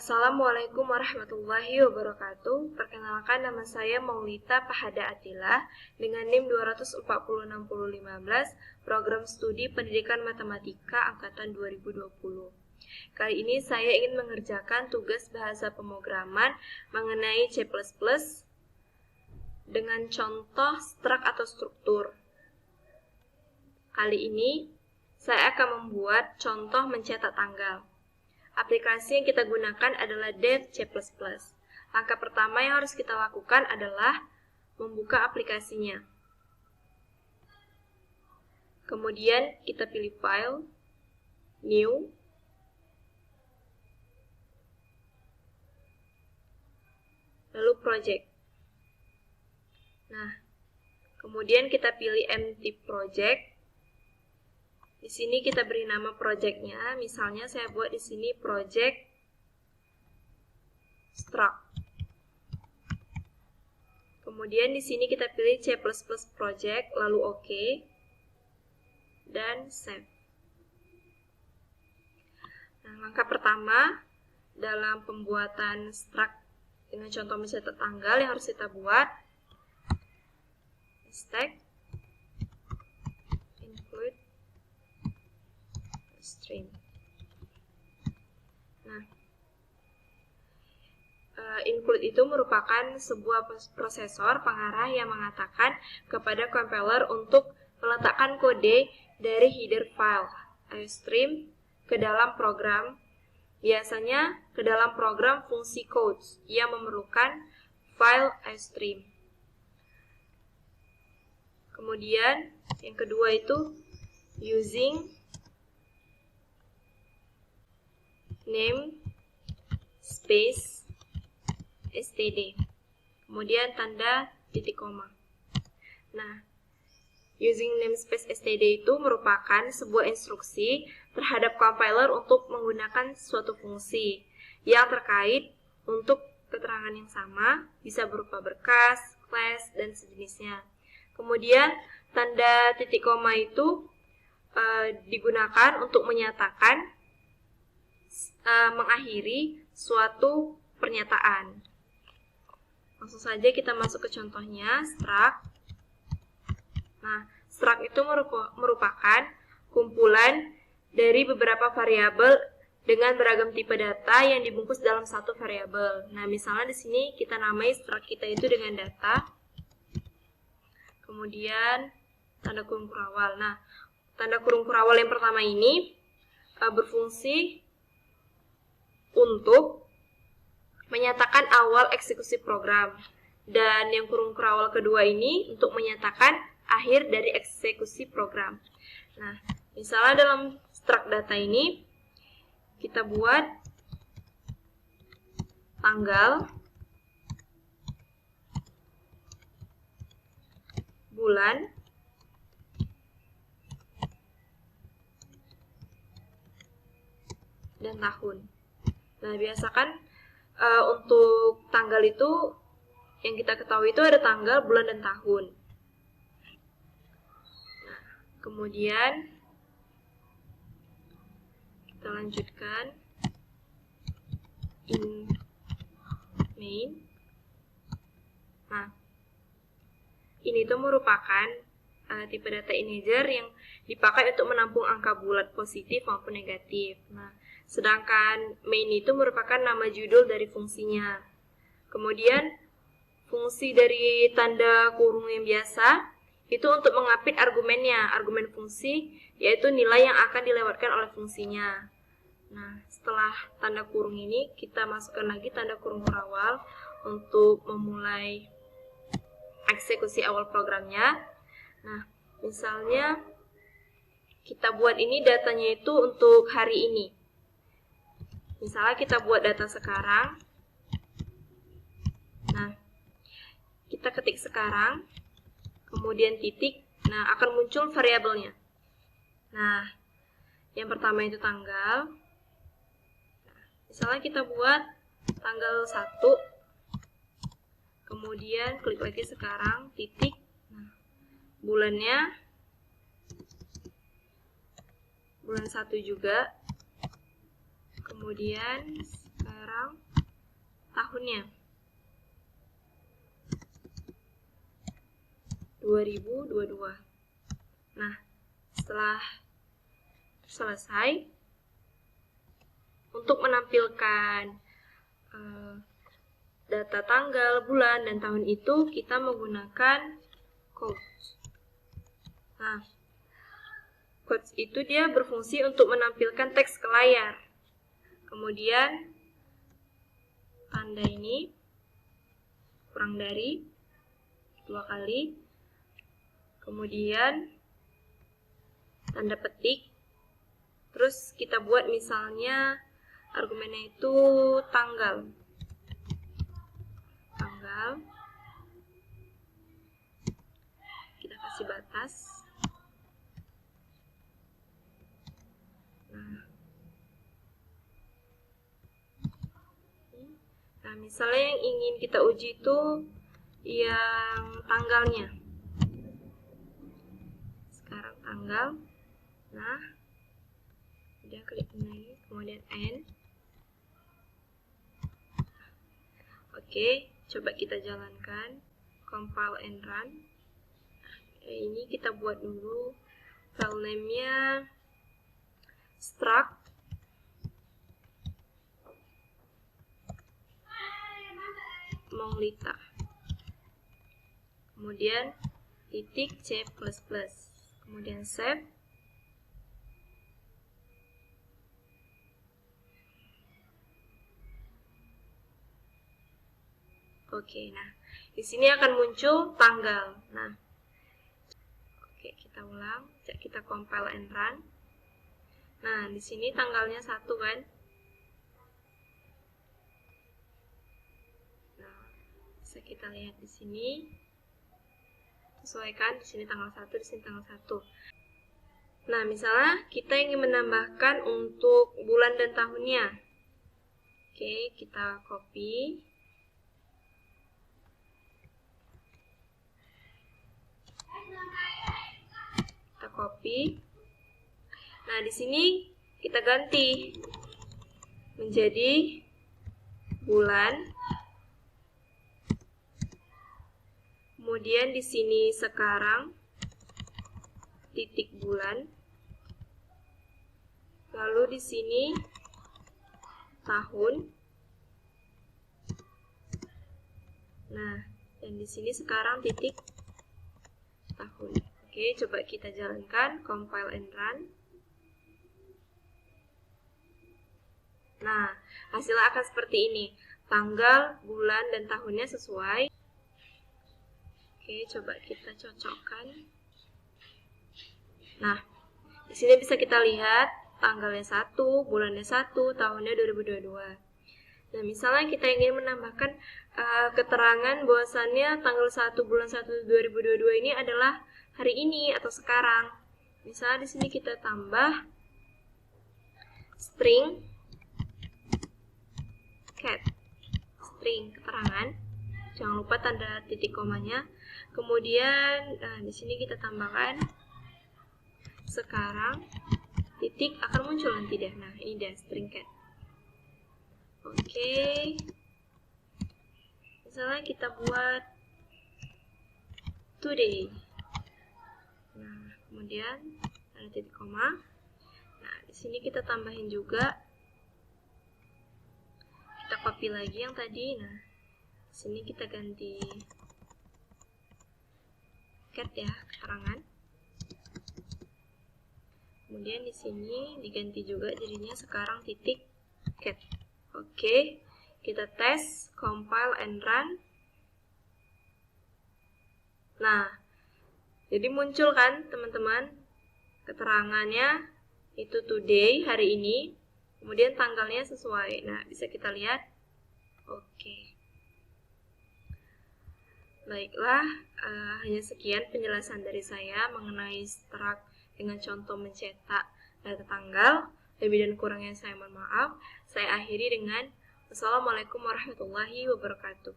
Assalamualaikum warahmatullahi wabarakatuh. Perkenalkan, nama saya Maulita Pahada Atila dengan NIM 2406015, Program Studi Pendidikan Matematika Angkatan 2020. Kali ini saya ingin mengerjakan tugas bahasa pemrograman mengenai C++ dengan contoh struct atau struktur. Kali ini saya akan membuat contoh mencetak tanggal. Aplikasi yang kita gunakan adalah Det C++. Langkah pertama yang harus kita lakukan adalah membuka aplikasinya. Kemudian kita pilih File, New, lalu Project. Nah, kemudian kita pilih Empty Project. Di sini kita beri nama projectnya, misalnya saya buat di sini project struct. Kemudian di sini kita pilih C++ project, lalu OK, dan save. Nah, langkah pertama dalam pembuatan struct dengan contoh mencetak tanggal yang harus kita buat, stack include string. Nah, include itu merupakan sebuah prosesor pengarah yang mengatakan kepada compiler untuk meletakkan kode dari header file iostream ke dalam program, biasanya ke dalam program fungsi codes yang memerlukan file iostream. Kemudian yang kedua itu using name space std, kemudian tanda titik koma. Nah, using namespace std itu merupakan sebuah instruksi terhadap compiler untuk menggunakan suatu fungsi yang terkait untuk keterangan yang sama, bisa berupa berkas, class, dan sejenisnya. Kemudian tanda titik koma itu digunakan untuk menyatakan mengakhiri suatu pernyataan. Langsung saja kita masuk ke contohnya, struct. Nah, struct itu merupakan kumpulan dari beberapa variabel dengan beragam tipe data yang dibungkus dalam satu variabel. Nah, misalnya di sini kita namai struct kita itu dengan data, kemudian tanda kurung kurawal. Nah, tanda kurung kurawal yang pertama ini berfungsi untuk menyatakan awal eksekusi program, dan yang kurung kurawal kedua ini untuk menyatakan akhir dari eksekusi program. Nah, misalnya dalam struct data ini kita buat tanggal, bulan, dan tahun. Nah, biasakan untuk tanggal itu yang kita ketahui itu ada tanggal, bulan, dan tahun. Nah, kemudian kita lanjutkan in main. Nah, ini tuh merupakan tipe data integer yang dipakai untuk menampung angka bulat positif maupun negatif. Nah, sedangkan main itu merupakan nama judul dari fungsinya. Kemudian fungsi dari tanda kurung yang biasa itu untuk mengapit argumennya, argumen fungsi, yaitu nilai yang akan dilewatkan oleh fungsinya. Nah, setelah tanda kurung ini kita masukkan lagi tanda kurung kurawal untuk memulai eksekusi awal programnya. Nah, misalnya kita buat ini datanya itu untuk hari ini. Misalnya kita buat data sekarang. Nah, kita ketik sekarang, kemudian titik. Nah, akan muncul variabelnya. Nah, yang pertama itu tanggal. Nah, misalnya kita buat tanggal 1. Kemudian klik lagi sekarang, titik. Nah, bulannya bulan 1 juga. Kemudian sekarang ulang tahunnya 2022. Nah, setelah selesai, untuk menampilkan data tanggal, bulan, dan tahun itu kita menggunakan quotes. Nah, quotes itu dia berfungsi untuk menampilkan teks ke layar. Kemudian tanda ini kurang dari 2 kali. Kemudian tanda petik. Terus kita buat misalnya argumennya itu tanggal. Kita kasih batas. Nah, misalnya yang ingin kita uji itu yang tanggalnya. Sekarang tanggal. Nah, udah klik ini, kemudian N. Oke, coba kita jalankan, compile and run. Ini kita buat dulu file name-nya struct monglita, kemudian titik C++, kemudian save. Oke, nah di sini akan muncul tanggal. Nah, oke, kita ulang, kita compile and run. Nah, di sini tanggalnya 1 kan? Nah, bisa kita lihat di sini. Sesuaikan di sini tanggal 1, di sini tanggal 1. Nah, misalnya kita ingin menambahkan untuk bulan dan tahunnya. Oke, kita copy. Nah, di sini kita ganti menjadi bulan. Kemudian di sini sekarang titik bulan. Lalu di sini tahun. Nah, dan di sini sekarang titik tahun. Oke, coba kita jalankan, compile and run. Nah, hasilnya akan seperti ini. Tanggal, bulan, dan tahunnya sesuai. Oke, coba kita cocokkan. Nah, di sini bisa kita lihat tanggalnya 1, bulannya 1, tahunnya 2022. Nah, misalnya kita ingin menambahkan keterangan bahwasannya tanggal 1 bulan 1 2022 ini adalah hari ini atau sekarang. Misalnya di sini kita tambah string cat, string keterangan. Jangan lupa tanda titik komanya. Kemudian di sini kita tambahkan sekarang, titik akan muncul nanti deh. Nah, ini dia string cat. Oke. Misalnya kita buat today. Nah, kemudian ada titik koma. Nah, di sini kita tambahin juga. Kita copy lagi yang tadi. Nah, di sini kita ganti cat ya, keterangan. Kemudian di sini diganti juga jadinya sekarang titik cat. Oke, kita tes, compile and run. Nah, jadi muncul kan teman-teman keterangannya itu today, hari ini, kemudian tanggalnya sesuai. Nah, bisa kita lihat. Oke. Baiklah, hanya sekian penjelasan dari saya mengenai struct dengan contoh mencetak data tanggal. Lebih dan kurangnya saya mohon maaf. Saya akhiri dengan Wassalamualaikum warahmatullahi wabarakatuh.